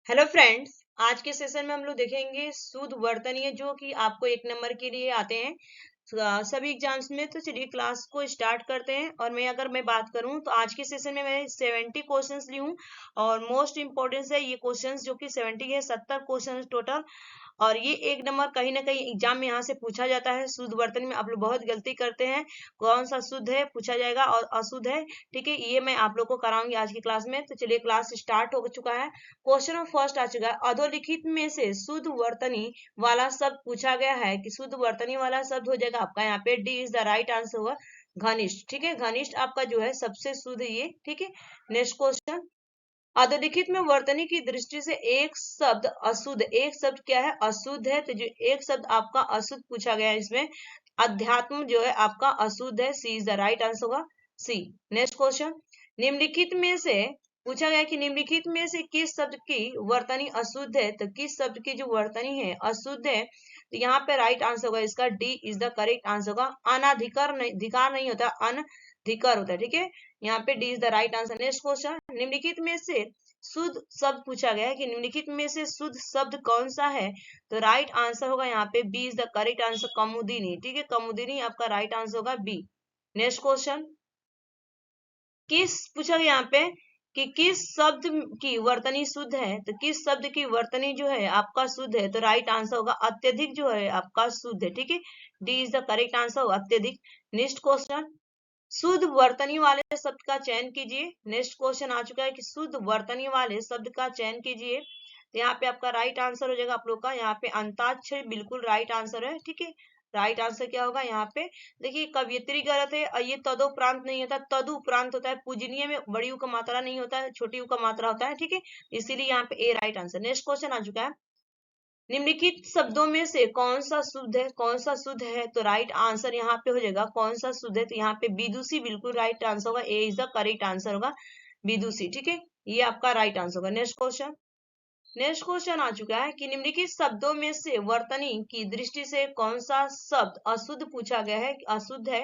Hello friends, आज के session में हम लोग देखेंगे शुद्ध वर्तनीय जो कि आपको 1 नंबर के लिए आते हैं सभी एग्जाम्स में। तो चलिए क्लास को स्टार्ट करते हैं। और मैं बात करूं तो आज के सेशन में मैं 70 क्वेश्चंस ली हूं और मोस्ट इंपोर्टेंट है ये क्वेश्चंस जो कि 70 है, 70 क्वेश्चंस टोटल। और ये 1 नंबर कहीं ना कहीं एग्जाम में यहाँ से पूछा जाता है। शुद्ध वर्तनी में आप लोग बहुत गलती करते हैं, कौन सा शुद्ध है पूछा जाएगा और अशुद्ध है। ठीक है, ये मैं आप लोग को कराऊंगी आज की क्लास में। तो चलिए क्लास स्टार्ट हो चुका है। क्वेश्चन फर्स्ट आ चुका है, अधोलिखित में से शुद्ध वर्तनी वाला शब्द पूछा गया है कि शुद्ध वर्तनी वाला शब्द हो जाएगा आपका यहाँ पे D is the right answer होगा घनिष्ठ। ठीक है, घनिष्ठ आपका जो है सबसे शुद्ध ये। ठीक है, नेक्स्ट क्वेश्चन, अधोलिखित में वर्तनी की दृष्टि से एक शब्द अशुद्ध, एक शब्द क्या है अशुद्ध है। तो जो एक शब्द आपका अशुद्ध पूछा गया है इसमें अध्यात्म जो है आपका अशुद्ध है, C is the right answer होगा सी। नेक्स्ट क्वेश्चन, निम्नलिखित में से पूछा गया कि निम्नलिखित में से किस शब्द की वर्तनी अशुद्ध है। तो किस शब्द की जो वर्तनी है अशुद्ध है, तो यहाँ पे राइट आंसर होगा इसका D is the correct answer होगा। अनाधिकार नहीं, धिकार नहीं होता, अनधिकार होता है। ठीक है, यहाँ पे D is the right answer. Next question, निम्नलिखित में से शुद्ध शब्द पूछा गया है कि निम्नलिखित में से शुद्ध शब्द कौन सा है। तो राइट आंसर होगा यहाँ पे B is the correct answer, कमुदिनी। ठीक है, कमुदिनी आपका राइट आंसर होगा बी। नेक्स्ट क्वेश्चन, किस पूछा गया यहाँ पे कि किस शब्द की वर्तनी शुद्ध है। तो किस शब्द की वर्तनी जो है आपका शुद्ध है, तो राइट आंसर होगा अत्यधिक जो है आपका शुद्ध है। ठीक है, D is the correct answer अत्यधिक। नेक्स्ट क्वेश्चन, शुद्ध वर्तनी वाले शब्द का चयन कीजिए। नेक्स्ट क्वेश्चन आ चुका है कि शुद्ध वर्तनी वाले शब्द का चयन कीजिए। तो यहाँ पे आपका राइट आंसर हो जाएगा आप लोग का यहाँ पे अंताक्षर, बिल्कुल राइट आंसर है। ठीक है, राइट आंसर क्या होगा यहाँ पे, देखिए कवियत्री गलत है और ये तदोपरांत नहीं होता, तदुपरांत होता है। पूजनीय में बड़ी ऊ का मात्रा नहीं होता है, छोटी ऊ का मात्रा होता है। ठीक है, इसीलिए यहाँ पे ए राइट आंसर। नेक्स्ट क्वेश्चन आ चुका है, निम्नलिखित शब्दों में से कौन सा शुद्ध है, कौन सा शुद्ध है। तो राइट आंसर यहाँ पे हो जाएगा कौन सा शुद्ध है, तो यहाँ पे विदुषी बिल्कुल राइट आंसर होगा, A is the correct answer होगा विदुषी। ठीक है, ये आपका राइट आंसर होगा। नेक्स्ट क्वेश्चन, नेक्स्ट क्वेश्चन आ चुका है कि निम्नलिखित शब्दों में से वर्तनी की दृष्टि से कौन सा शब्द अशुद्ध पूछा गया है, अशुद्ध है।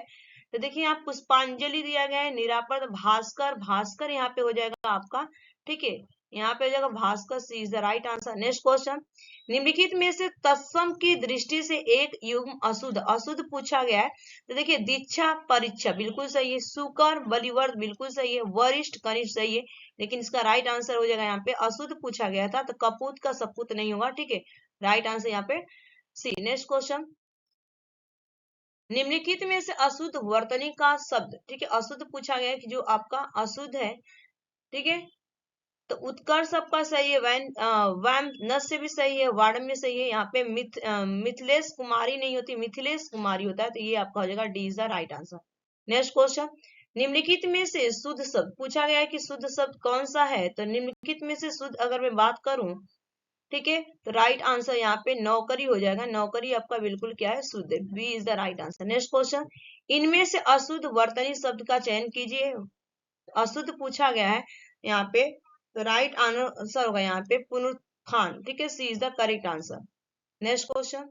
तो देखिए यहाँ पुष्पांजलि दिया गया है, निरापद, भास्कर, भास्कर यहाँ पे हो जाएगा आपका। ठीक है, यहाँ पे हो जाएगा भास्कर, C is the right answer. Next question, निम्नलिखित में से तत्सम की दृष्टि से एक युग्म अशुद्ध, अशुद्ध पूछा गया है। तो देखिए दीक्षा, परीक्षा बिल्कुल सही है, सुकर, बलिवर्ध बिल्कुल सही है, वरिष्ठ, कनिष्ठ सही है। लेकिन इसका राइट आंसर हो जाएगा यहाँ पे अशुद्ध पूछा गया था, तो कपूत का सपूत नहीं होगा। ठीक है, राइट आंसर यहाँ पे सी। नेक्स्ट क्वेश्चन, निम्नलिखित में से अशुद्ध वर्तनी का शब्द, ठीक है अशुद्ध पूछा गया है कि जो आपका अशुद्ध है। ठीक है, तो उत्कर्ष सबका सही है, वैम नस से भी सही है, वाणम्य सही है। यहाँ पे मिथिलेश कुमारी नहीं होती, मिथिलेश कुमारी होता है, तो ये आपका हो जाएगा D is the right answer. Next question, निम्नलिखित में से शुद्ध शब्द पूछा गया है कि शुद्ध शब्द कौन सा है। तो निम्नलिखित में से शुद्ध अगर मैं बात करूं, ठीक है, तो राइट आंसर यहाँ पे नौकरी हो जाएगा, नौकरी आपका बिल्कुल क्या है शुद्ध है, B is the right answer. Next question, इनमें से अशुद्ध वर्तनी शब्द का चयन कीजिए। अशुद्ध पूछा गया है यहाँ पे, तो राइट आंसर होगा यहाँ पे पुनरुत्थान। ठीक है, C is the correct answer. Next question,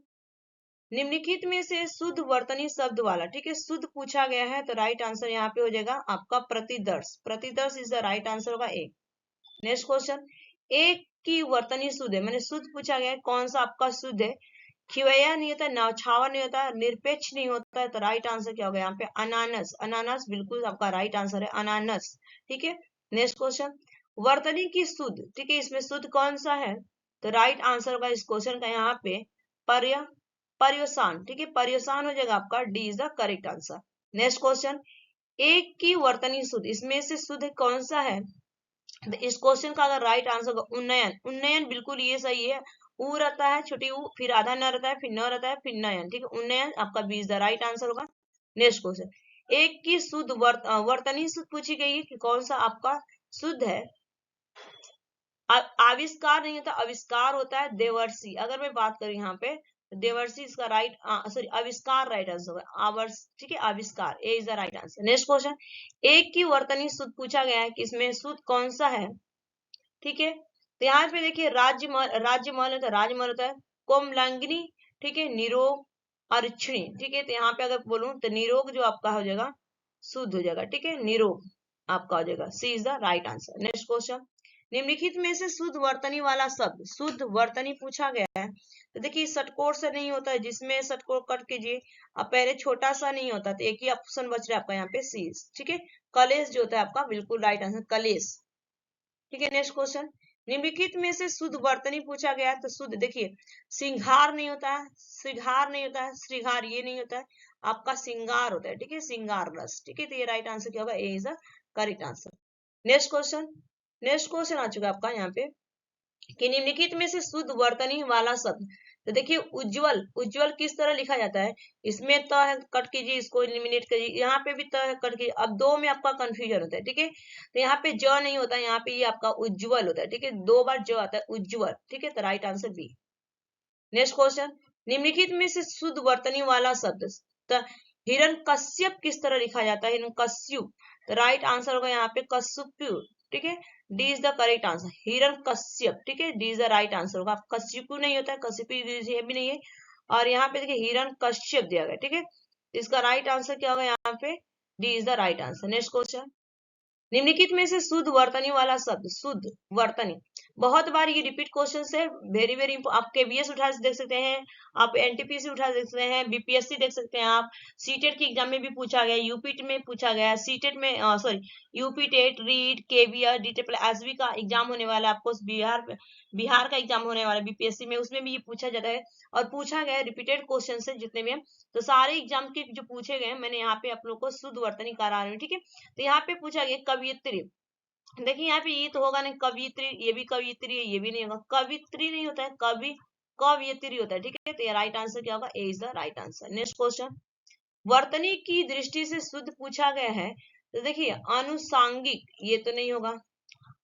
निम्नलिखित में से शुद्ध वर्तनी शब्द वाला, ठीक है शुद्ध पूछा गया है, तो राइट आंसर यहाँ पे हो जाएगा आपका प्रतिदर्श, प्रतिदर्श इज द राइट आंसर होगा ए। नेक्स्ट क्वेश्चन, एक की वर्तनी शुद्ध है, मैंने शुद्ध पूछा गया है कौन सा आपका शुद्ध है। खिवैया नहीं होता, नौछावर नहीं होता, निरपेक्ष नहीं होता है, तो राइट आंसर क्या होगा यहाँ पे अनानस, अनानस बिल्कुल आपका राइट आंसर है अनानस। ठीक है, नेक्स्ट क्वेश्चन, वर्तनी की शुद्ध, ठीक है इसमें शुद्ध कौन सा है। तो राइट आंसर होगा इस क्वेश्चन का यहाँ पे पर्य, पर्यवसान। ठीक है, पर्यवसान हो जाएगा आपका, D is the correct answer. Next question, एक की वर्तनी शुद्ध, इसमें से शुद्ध कौन सा है। तो इस क्वेश्चन का अगर राइट आंसर होगा उन्नयन, उन्नयन बिल्कुल ये सही है। ऊ रहता है छोटी ऊ, फिर आधा न रहता है, फिर न रहता है, फिर नयन। ठीक है, उन्नयन आपका B is the right answer होगा। नेक्स्ट क्वेश्चन, एक की शुद्ध वर्तनी शुद्ध पूछी गई है कि कौन सा आपका शुद्ध है। आविष्कार नहीं होता, आविष्कार होता है, देवर्षि। अगर मैं बात करूं यहाँ पे तो देवर्षि इसका राइट सॉरी आविष्कार राइट आंसर होगा, आवर्ष। ठीक है, आविष्कार A is the right answer. Next question, एक की वर्तनी शुद्ध पूछा गया है कि इसमें शुद्ध कौन सा है। ठीक है, तो यहाँ पे देखिए राज्यमल, राज्यमल होता है, राजमल होता है, कोमलांगिनी। ठीक है, निरोग, अरिक्षणी। ठीक है, तो यहाँ पे अगर बोलूं तो निरोग जो आपका हो जाएगा शुद्ध हो जाएगा। ठीक है, निरोग आपका हो जाएगा, C is the right answer. Next question, निम्नलिखित में से शुद्ध वर्तनी वाला शब्द, शुद्ध वर्तनी पूछा गया है तो देखिए षटकोण से नहीं होता है, जिसमें षटकोण कट कीजिए। अब पहले छोटा सा नहीं होता तो एक ही ऑप्शन बच रहा है आपका यहाँ पे सी, ठीक है। कलेश जो होता है आपका बिल्कुल राइट आंसर कलेश, ठीक है। नेक्स्ट क्वेश्चन, निम्नलिखित में से शुद्ध वर्तनी पूछा गया है तो शुद्ध देखिए सिंघार नहीं होता है, श्रृंगार नहीं होता है, श्रृंगार ये नहीं होता है, आपका सिंगार होता है, ठीक है, सिंगार रस, ठीक है। तो ये राइट आंसर क्या होगा, A is the correct answer. Next question, next question आ चुका है आपका यहाँ पे कि निम्नलिखित में से शुद्ध वर्तनी वाला शब्द, तो देखिए उज्जवल, उज्जवल किस तरह लिखा जाता है, इसमें त है कट कीजिए, इसको एलिमिनेट कीजिए, यहाँ पे भी त है कट कीजिए। अब दो में आपका कंफ्यूजन होता है, ठीक है। तो यहाँ पे ज नहीं होता है, यहाँ पे ये आपका उज्जवल होता है, ठीक है, दो बार ज आता है उज्जवल, ठीक है। तो right answer B. Next question, निम्नलिखित में से शुद्ध वर्तनी वाला शब्द, तो हिरण्यकश्यप किस तरह लिखा जाता है, हिरण्यकश्यप, तो राइट आंसर होगा यहाँ पे कश्यप, ठीक है। D is the correct answer, Hiranyakashyap, ठीक है, D is the right answer होगा। कश्यप नहीं होता है, कश्यप ये भी नहीं है, और यहाँ पे देखिए हिरण्यकश्यप दिया गया, ठीक है। इसका राइट आंसर क्या होगा यहाँ पे, D is the right answer. Next question, निम्नलिखित में से शुद्ध वर्तनी वाला शब्द, शुद्ध वर्तनी, बहुत बार ये रिपीट क्वेश्चन है, वेरी वेरी आप केवीएस उठा देख सकते हैं, आप एनटीपीसी उठा देख सकते हैं, बीपीएससी देख सकते हैं, आप सीटेट की एग्जाम में भी पूछा गया, यूपीटी में पूछा गया, सीटेट में sorry UPTET, REET, KVR, DTET SB का एग्जाम होने वाला है आपको, बिहार का एग्जाम होने वाला है बीपीएससी में, उसमें भी ये पूछा जाता है और पूछा गया रिपीटेड क्वेश्चन है जितने भी हैं। तो सारे एग्जाम के जो पूछे गए मैंने यहाँ पे आप लोग को शुद्ध वर्तनी करा रही हूँ, ठीक है। तो यहाँ पे पूछा गया कवियत्री, देखिए यहाँ पे ये तो होगा नहीं, कवियत्री, ये भी कवियत्री है, ये भी नहीं होगा, कवित्री नहीं होता है, कवियत्री होता है, ठीक है। तो राइट आंसर क्या होगा, A is the right answer. Next question, वर्तनी की दृष्टि से शुद्ध पूछा गया है तो देखिए आनुषांगिक, ये तो नहीं होगा,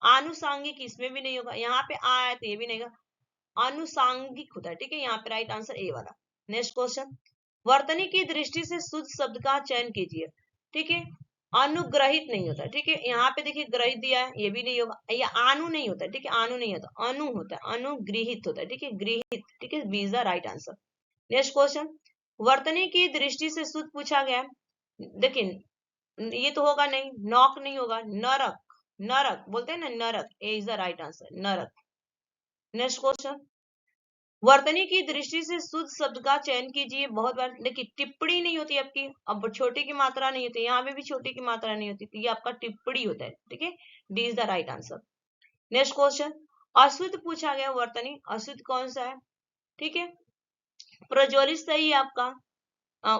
आनुषांगिक इसमें भी नहीं होगा, यहाँ पे आया तो ये भी नहीं होगा, आनुषांगिक होता है, ठीक है। यहाँ पे राइट आंसर ए वाला। नेक्स्ट क्वेश्चन, वर्तनी की दृष्टि से शुद्ध शब्द का चयन कीजिए, ठीक है। अनुग्रहित नहीं होता, ठीक है, यहाँ पे देखिए ग्रहित दिया है, ये भी नहीं होगा, या आनु नहीं होता, ठीक है, आनु नहीं होता, अनु होता है, अनुगृहित होता है, ठीक है, गृहित, ठीक है, B is the right answer. Next question, वर्तनी की दृष्टि से शुद्ध पूछा गया, देखिए ये तो होगा नहीं, नौक नहीं होगा, नरक, नरक बोलते हैं ना, नरक, ए इज द राइट आंसर, नरक। नेक्स्ट क्वेश्चन, वर्तनी की दृष्टि से शुद्ध शब्द का चयन कीजिए, बहुत बार देखिए टिप्पणी नहीं होती आपकी, अब छोटी की मात्रा नहीं होती, यहाँ पे भी छोटी की मात्रा नहीं होती, तो ये आपका टिप्पणी होता है, ठीक है, D is the right answer. Next question, अशुद्ध पूछा गया वर्तनी, अशुद्ध कौन सा है, ठीक है, प्रज्वलित सही है आपका,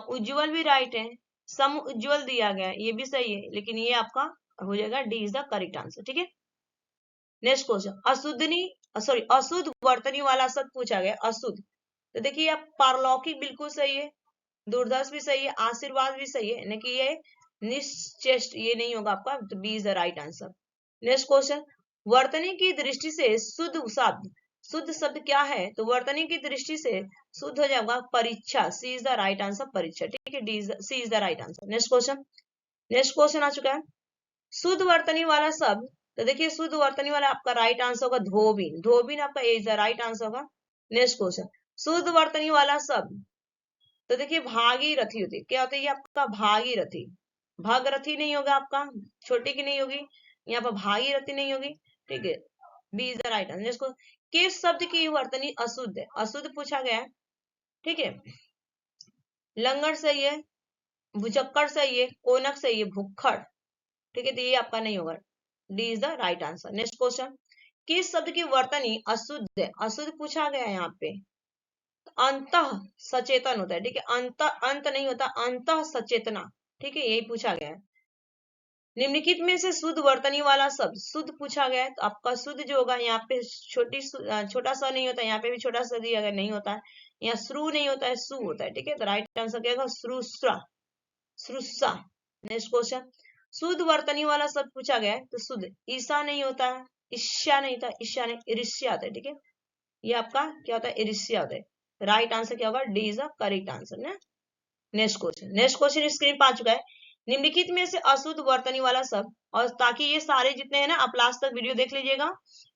उज्जवल भी राइट है, सम उज्जवल दिया गया है, ये भी सही है, लेकिन ये आपका हो जाएगा D is the correct answer, ठीक है। नेक्स्ट क्वेश्चन, अशुद्धनी सॉरी अशुद्ध वर्तनी वाला शब्द पूछा गया, अशुद्ध, तो देखिए आप पारलौकिक बिल्कुल सही है, दुर्दर्श भी सही है, आशीर्वाद भी सही है, यानी कि ये निश्चेष्ट ये नहीं होगा आपका, तो B is the right answer. Next question, वर्तनी की दृष्टि से शुद्ध शब्द, शुद्ध शब्द क्या है, तो वर्तनी की दृष्टि से शुद्ध हो जाएगा परीक्षा, C is the right answer, परीक्षा, ठीक है, D C is the right answer. Next question, next question आ चुका है, शुद्ध वर्तनी वाला शब्द, तो देखिए शुद्ध वर्तनी वाला आपका राइट आंसर होगा धोबिन, धोबिन आपका ए इज द राइट आंसर होगा। नेक्स्ट क्वेश्चन, शुद्ध वर्तनी वाला शब्द, तो देखिए भागीरथी होती है, क्या होता है ये आपका भागीरथी, भागरथी नहीं होगा आपका, छोटी की नहीं होगी, यहाँ पर भागीरथी नहीं होगी, ठीक है, B is the right answer. इसको किस शब्द की वर्तनी अशुद्ध है, अशुद्ध पूछा गया है, ठीक है, लंगड़ सही है, भुचक्कड़ सही है, कोनक सही है, भुक्खड़, ठीक है, तो ये आपका नहीं होगा, D is the right answer. Next question, किस शब्द की वर्तनी अशुद्ध है, अशुद्ध पूछा गया है यहाँ पे, अंतः सचेतन होता है, ठीक है, अंत नहीं होता, अंतः सचेतना, ठीक है, यही पूछा गया है। निम्नलिखित में से शुद्ध वर्तनी वाला शब्द, शुद्ध पूछा गया है तो आपका शुद्ध जो होगा यहाँ पे छोटा सा नहीं होता, यहाँ पे भी छोटा सा दिया गया नहीं होता है, यहाँ श्रु नहीं होता है, सु होता है, ठीक है, तो राइट आंसर क्या होगा, श्रुस्रा, श्रुस्सा। नेक्स्ट क्वेश्चन, शुद्ध वर्तनी वाला शब्द पूछा गया है तो शुद्ध ईसा नहीं होता है, ईर्ष्या नहीं था, ईर्ष्या नहीं, ईर्ष्या आता है, ठीक है, ये आपका क्या होता है, ईर्ष्या होता है, राइट आंसर क्या होगा, D is the correct answer ना। Next question, next question screen पर आ चुका है, निम्नलिखित में से अशुद्ध वर्तनी वाला शब्द, और ताकि ये सारे जितने हैं ना आप लास्ट तक वीडियो देख लीजिएगा,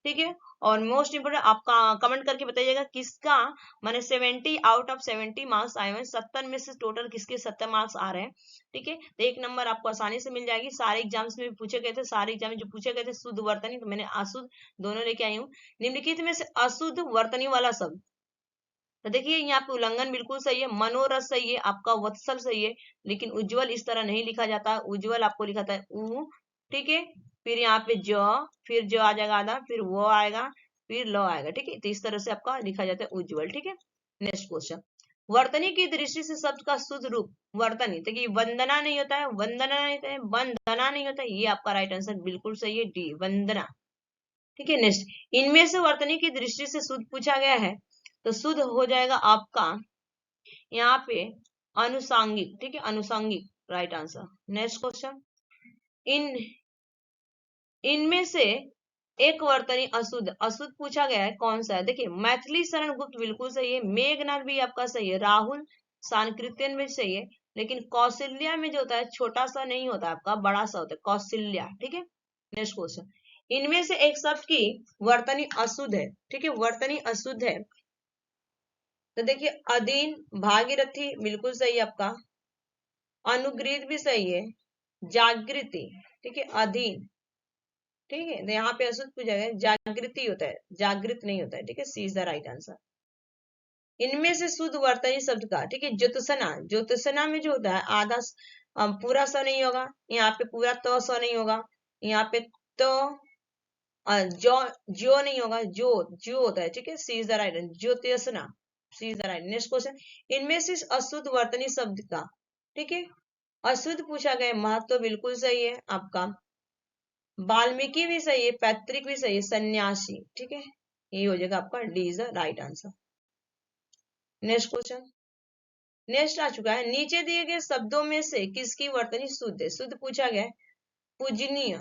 ठीक है। और मोस्ट इंपोर्टेंट आपका कमेंट करके बताइएगा किसका माने 70 आउट ऑफ 70 मार्क्स आए हुए हैं, 70 में से टोटल किसके 70 मार्क्स आ रहे हैं, ठीक है। तो 1 नंबर आपको आसानी से मिल जाएगी। सारे एग्जाम्स में भी पूछे गए थे, सारे एग्जाम में जो पूछे गए थे शुद्ध वर्तनी, तो मैंने अशुद्ध दोनों लेके आई हूँ। निम्नलिखित में से अशुद्ध वर्तनी वाला शब्द, तो देखिए यहाँ पे उल्लंघन बिल्कुल सही है, मनोरथ सही है, आपका वत्सल सही है, लेकिन उज्जवल इस तरह नहीं लिखा जाता। उज्जवल आपको लिखा था उ, ठीक है। फिर यहाँ पे ज, फिर ज आ जाएगा आधा, फिर वो आएगा, फिर ल आएगा, ठीक है। तो इस तरह से आपका लिखा जाता है उज्जवल, ठीक है। नेक्स्ट क्वेश्चन, वर्तनी की दृष्टि से शब्द का शुद्ध रूप वर्तनी, देखिए वंदना नहीं होता है, वंदना नहीं होता है, वंदना नहीं होता है, ये आपका राइट आंसर बिल्कुल सही है, डी वंदना, ठीक है। नेक्स्ट, इनमें से वर्तनी की दृष्टि से शुद्ध पूछा गया है, तो शुद्ध हो जाएगा आपका यहाँ पे अनुसांगिक, ठीक है, अनुसांगिक राइट आंसर। नेक्स्ट क्वेश्चन, इन इनमें से एक वर्तनी अशुद्ध, अशुद्ध पूछा गया है कौन सा है, देखिए मैथिली शरण गुप्त बिल्कुल सही है, मेघनाथ भी आपका सही है, राहुल सांकृत्यन भी सही है, लेकिन कौशल्या में जो होता है छोटा सा नहीं होता आपका, बड़ा सा होता है कौशल्या, ठीक है। नेक्स्ट क्वेश्चन, इनमें से एक शब्द की वर्तनी अशुद्ध है, ठीक है, वर्तनी अशुद्ध है, तो देखिए अधीन, भागीरथी बिल्कुल सही है आपका, अनुग्रहित भी सही है, जागृति, ठीक है, अधीन, ठीक है। तो यहाँ पे अशुद्ध पूछा गया जागृति होता है, जागृत नहीं होता है, ठीक है, C is the right answer. इनमें से शुद्ध वर्तनी शब्द का, ठीक है, ज्योत्सना, ज्योत्सना में जो होता है आधा पूरा स नहीं होगा, यहाँ पे पूरा तो स नहीं होगा, यहाँ पे तो जो जो नहीं होगा, जो होता है, ठीक है, सी इज द राइट, ज्योतिषना, C is the right. Next question, इनमें से अशुद्ध वर्तनी शब्द का, ठीक है, अशुद्ध पूछा गया, महत्व तो बिल्कुल सही है आपका, वाल्मीकि भी सही है, पैतृक भी सही है, सन्यासी, ठीक है, ये हो जाएगा आपका D is the right answer. Next question, next आ चुका है, नीचे दिए गए शब्दों में से किसकी वर्तनी शुद्ध है, शुद्ध पूछा गया है, पूजनीय,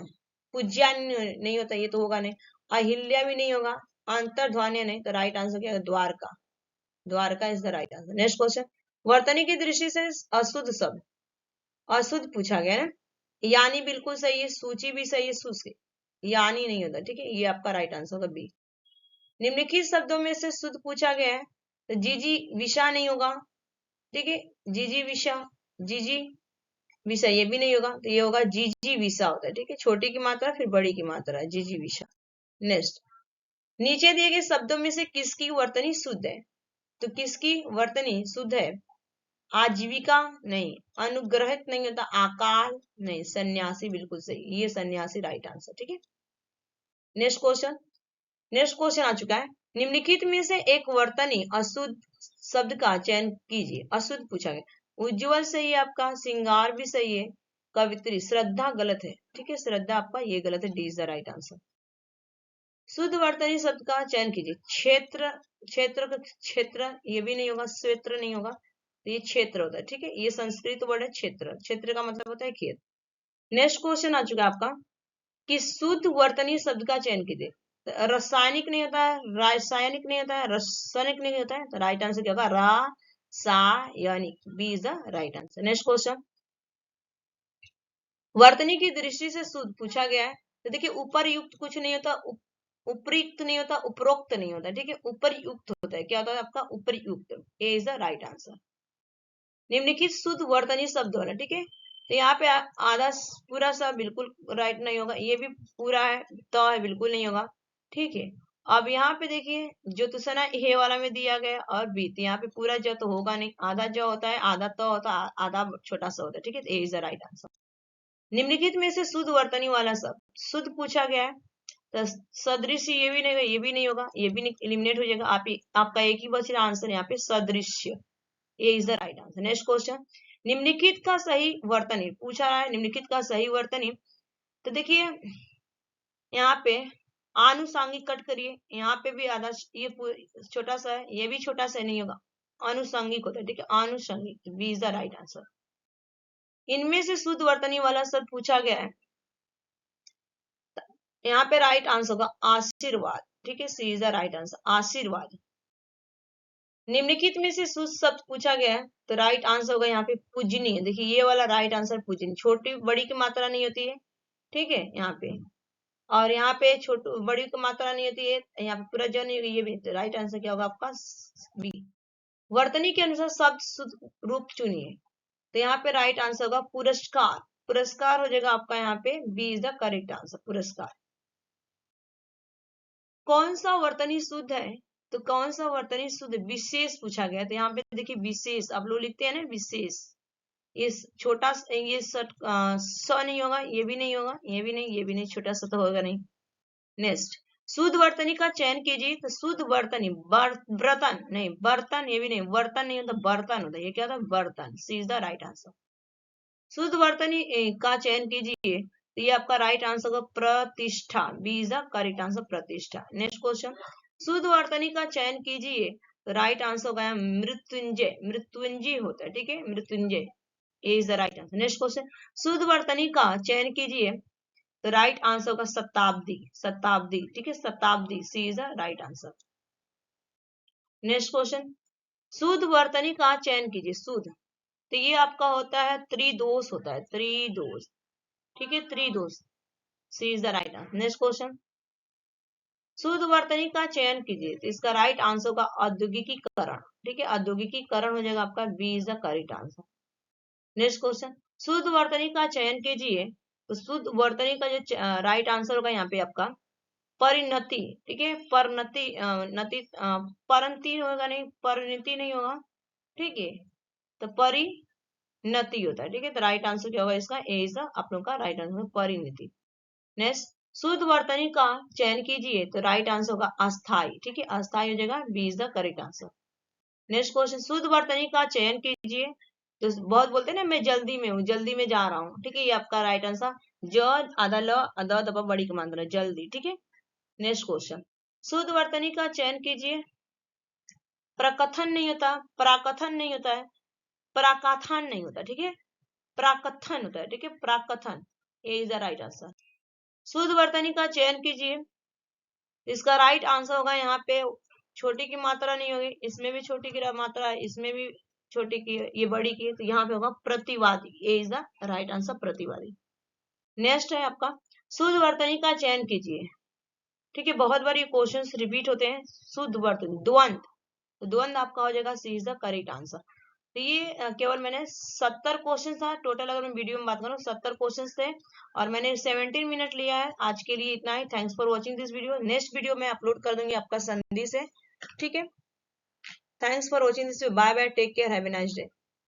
पूज्यान्य नहीं होता, ये तो होगा नहीं, अहिल्या भी नहीं होगा, अंतर्ध्वान्य नहीं, तो राइट आंसर क्या है, Dwarka, Dwarka is the right answer. Next question, वर्तनी की दृष्टि से अशुद्ध शब्द, अशुद्ध पूछा गया है, यानी बिल्कुल सही है, सूची भी सही है, सूची यानी नहीं होता, ठीक है, ये आपका राइट आंसर होगा बी। निम्नलिखित शब्दों में से शुद्ध पूछा गया है, तो जीजी विषा नहीं होगा, ठीक है, जीजी विषा, जीजी विषा ये भी नहीं होगा, तो ये होगा जीजी विषा होता है, ठीक है, छोटी की मात्रा फिर बड़ी की मात्रा, जीजी विषा। नेक्स्ट, नीचे दिए गए शब्दों में से किसकी वर्तनी शुद्ध है, तो किसकी वर्तनी शुद्ध है, आजीविका नहीं, अनुग्रहित नहीं होता, आकाल नहीं, सन्यासी बिल्कुल सही, ये सन्यासी राइट आंसर, ठीक है। नेक्स्ट क्वेश्चन, नेक्स्ट क्वेश्चन आ चुका है, निम्नलिखित में से एक वर्तनी अशुद्ध शब्द का चयन कीजिए, अशुद्ध पूछा गया, उज्जवल सही है आपका, श्रृंगार भी सही है, कवित्री, श्रद्धा गलत है, ठीक है, श्रद्धा आपका ये गलत है, D is the right answer. शुद्ध वर्तनी शब्द का चयन कीजिए, क्षेत्र, क्षेत्र का क्षेत्र ये भी नहीं होगा, क्षेत्र नहीं होगा, तो ये क्षेत्र होता है, ठीक है, ये संस्कृत वर्ड है क्षेत्र, क्षेत्र का मतलब होता है खेत। नेक्स्ट क्वेश्चन आ चुका है आपका कि शुद्ध वर्तनी शब्द का चयन कीजिए, रासायनिक नहीं होता है, रासायनिक नहीं होता है, रासायनिक नहीं होता है, तो राइट आंसर क्या होगा, रासायनिक, B is the right answer. Next question, वर्तनी की दृष्टि से शुद्ध पूछा गया है, तो देखिए उपरयुक्त कुछ नहीं होता, उपयुक्त नहीं होता, उपरोक्त नहीं होता, ठीक है, उपरयुक्त होता है, क्या होता है आपका उपरयुक्त, ए इज द राइट आंसर। निम्नलिखित शुद्ध वर्तनी शब्द होना, ठीक है, तो यहाँ पे आधा पूरा सा बिल्कुल राइट नहीं होगा, ये भी पूरा है तो है बिल्कुल नहीं होगा, ठीक है। अब यहाँ पे देखिए ज्योत्सना हे वाला में दिया गया और बीत, यहाँ पे पूरा जो तो होगा नहीं, आधा जो होता है, आधा तो होता है, आधा छोटा सा होता है, ठीक है, ए इज द राइट आंसर। निम्नलिखित में से शुद्ध वर्तनी वाला शब्द, शुद्ध पूछा गया है, तो सदृश्य ये भी नहीं होगा, ये भी नहीं होगा, ये भी एलिमिनेट हो जाएगा, आपका एक ही बचा आंसर यहाँ पे सदृश्य, A is the right answer. Next question, निम्नलिखित का सही वर्तनी पूछा रहा है, निम्नलिखित का सही वर्तनी, तो देखिए यहाँ पे आनुषांगिक कट करिए, यहाँ पे भी आधा ये छोटा सा है, ये भी छोटा सा नहीं होगा, आनुषांगिक होता है, ठीक है, आनुषंगिक, B is the right answer. इनमें से शुद्ध वर्तनी वाला शब्द पूछा गया है, यहाँ पे राइट आंसर होगा आशीर्वाद, ठीक है, C is the right answer, आशीर्वाद। निम्नलिखित में से शुद्ध शब्द पूछा गया है, तो राइट आंसर होगा यहाँ पे पूजनीय। देखिए ये वाला राइट आंसर पूजनीय, छोटी बड़ी की मात्रा नहीं होती है, ठीक है यहाँ पे, और यहाँ पे छोटी बड़ी की मात्रा नहीं होती है, यहाँ पे पूरा जो नहीं, ये भी राइट आंसर क्या होगा आपका बी। वर्तनी के अनुसार शब्द शुद्ध रूप चुनिए, तो यहाँ पे राइट आंसर होगा पुरस्कार। पुरस्कार हो जाएगा आपका यहाँ पे, B is the correct answer, पुरस्कार। कौन सा वर्तनी शुद्ध है, तो कौन सा वर्तनी शुद्ध, विशेष पूछा गया, तो यहाँ पे देखिए विशेष, आप लोग लिखते हैं ना विशेष, इस छोटा ये स नहीं होगा, ये भी नहीं होगा, ये भी नहीं, ये भी नहीं, छोटा सा तो होगा नहीं। नेक्स्ट, शुद्ध वर्तनी का चयन कीजिए, तो शुद्ध वर्तनी बर्तन नहीं, बर्तन ये भी नहीं, बर्तन नहीं होता, बर्तन होता है, ये क्या होता है, बर्तन, सी इज द राइट आंसर। शुद्ध वर्तनी का चयन कीजिए, तो ये आपका राइट आंसर होगा प्रतिष्ठा, B is the correct answer, प्रतिष्ठा। नेक्स्ट क्वेश्चन, शुद्ध वर्तनी का चयन कीजिए, तो राइट आंसर होगा मृत्युंजय, मृत्युंजय होता है, ठीक है, मृत्युंजय, A is the right answer. Next question, शुद्ध वर्तनी का चयन कीजिए, तो राइट आंसर होगा शताब्दी, शताब्दी, ठीक है, शताब्दी, C is the right answer. Next question, शुद्ध वर्तनी का चयन कीजिए, शुद्ध, तो ये आपका होता है त्रिदोष होता है, त्रिदोष, ठीक है, त्रिदोष, C is the right answer. Next question, शुद्ध वर्तनी का चयन कीजिए, तो इसका राइट आंसर होगा औद्योगिकीकरण, ठीक है, औद्योगिकीकरण हो जाएगा आपका, B is the correct answer. Next question, शुद्ध वर्तनी का चयन कीजिए, तो शुद्ध वर्तनी का जो राइट आंसर होगा यहाँ पे आपका परिणति, ठीक है, परिणति, नति, परंती होगा नहीं, परिणति नहीं होगा, ठीक है, तो परिणति होता है, ठीक है, तो राइट आंसर क्या होगा इसका, ए इज आप लोग का राइट आंसर परिणति। नेक्स्ट, शुद्ध वर्तनी का चयन कीजिए, तो राइट आंसर होगा अस्थाई, ठीक है, अस्थाई हो जाएगा, B is the correct answer. Next question, शुद्ध वर्तनी का चयन कीजिए, तो बहुत बोलते हैं ना मैं जल्दी में हूँ, जल्दी में जा रहा हूँ, ठीक है, ये आपका राइट आंसर, ज आधा ल आधा दबा बड़ी का मात्रा जल्दी, ठीक है। नेक्स्ट क्वेश्चन, शुद्ध वर्तनी का चयन कीजिए, प्रकथन नहीं होता, प्राकथन नहीं होता है, प्राकथन नहीं होता, ठीक है, प्राकथन होता है, ठीक है, प्राकथन, ए इज द राइट आंसर। शुद्ध वर्तनी का चयन कीजिए, इसका राइट आंसर होगा यहाँ पे, छोटी की मात्रा नहीं होगी, इसमें भी छोटी की मात्रा है, इसमें भी छोटी की है, ये बड़ी की है, तो यहाँ पे होगा प्रतिवादी, ए इज द राइट आंसर, प्रतिवादी। नेक्स्ट है आपका, शुद्ध वर्तनी का चयन कीजिए, ठीक है, बहुत बार ये क्वेश्चंस रिपीट होते हैं, शुद्ध वर्तनी, द्वंद, तो द्वंद आपका हो जाएगा, C is the correct answer. तो ये केवल मैंने 70 क्वेश्चन था टोटल, अगर मैं वीडियो में बात करूँ 70 क्वेश्चन थे, और मैंने 17 मिनट लिया है। आज के लिए इतना ही, thanks for watching this video. Next video में अपलोड कर दूंगी आपका संधि से, ठीक है। Thanks for watching this, bye bye, take care, have a nice day.